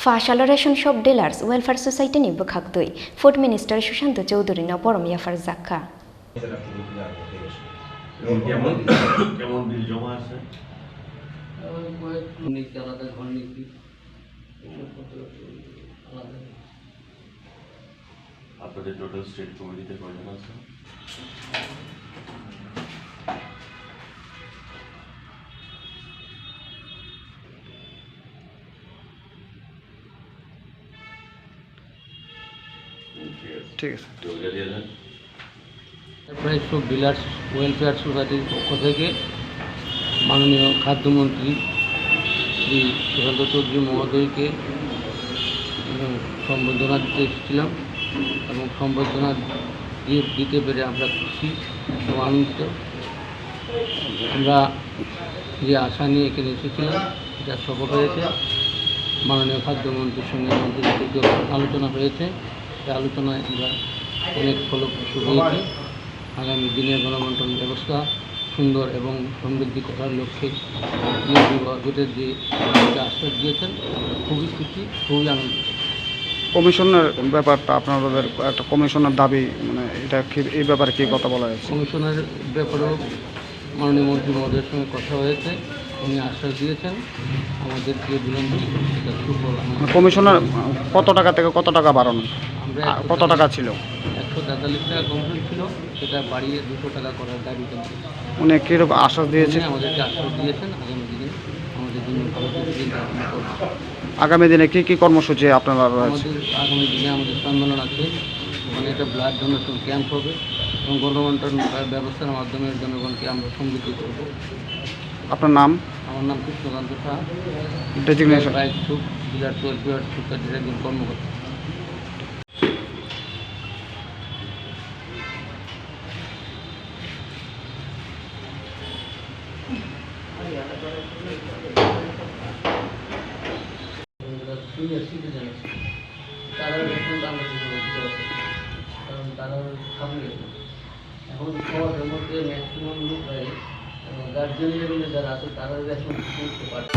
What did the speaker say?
Fashala Ration Shop Dealers Welfare Society ni Bwkhaktwi Food Minister Sushanta Choudhury na Borom Yapharkha কেমন বিল জমা আছে আপনাদের total state কমিটিতে কয়জন আছে ঠিক আছে প্রায় সব ডিলার্স ওয়েলফেয়ার সোসাইটির পক্ষ থেকে মাননীয় খাদ্যমন্ত্রী শ্রী সুশান্ত চৌধুরী মহোদয়কে সম্বর্ধনা দিতে এসেছিলাম এবং সম্বর্ধনা দিতে পেরে আমরা খুশি এবং আনন্দিত। আমরা যে আশা নিয়ে এখানে এসেছিলাম এটা সফল হয়েছে। মাননীয় খাদ্যমন্ত্রীর সঙ্গে আমাদের আলোচনা হয়েছে। এই আলোচনায় আমরা অনেক ফলপ্রসূ হয়েছি। আগামী দিনে গণবন্টন ব্যবস্থা সুন্দর এবং সমৃদ্ধি করার লক্ষ্যে বিভাগের যে আশ্বাস দিয়েছেন খুবই খুশি, খুবই আনন্দিত। কমিশনের ব্যাপারটা আপনাদের একটা কমিশনের দাবি, মানে এটা এই ব্যাপারে কী কথা বলা হয়েছে? কমিশনের ব্যাপারেও মাননীয় মন্ত্রী মহোদয়ের সঙ্গে কথা হয়েছে, উনি আশ্বাস দিয়েছেন আমাদেরকে বিলম্ব সেটা সুফল। কমিশনের কত টাকা থেকে কত টাকা বাড়ানো, আমরা কত টাকা ছিল? 143 টাকা কমিশন ছিল, সেটা বাড়িয়ে 200 টাকা করার দাবি করছে। উনি কীরকম আশ্বাস দিয়েছেন? আমাদেরকে আশ্বাস দিয়েছেন আগামী দিনে আমাদের জন্য আগামী দিনে কী কী কর্মসূচি আপনারা রয়েছে? আগামী দিনে আমাদের সম্মেলন আছে, ওখানে একটা ব্লাড ডোনেশন ক্যাম্প হবে এবং গণবন্টন ব্যবস্থার মাধ্যমে জনগণকে আমরা সমৃদ্ধি করব। আপনার নাম? আমার নাম Krishnakanta Shah, designation dealer welfare সোসাইটির একজন কর্মকর্তা। সিনিয়র সিটিজেন আছে, তারা এখন আমরা কারণ তারা সামনে এখন সমাজের মধ্যে ম্যাক্সিমাম লোক গার্জিয়ান লেভেলে যারা আছে তারা রেশন করতে পারছে।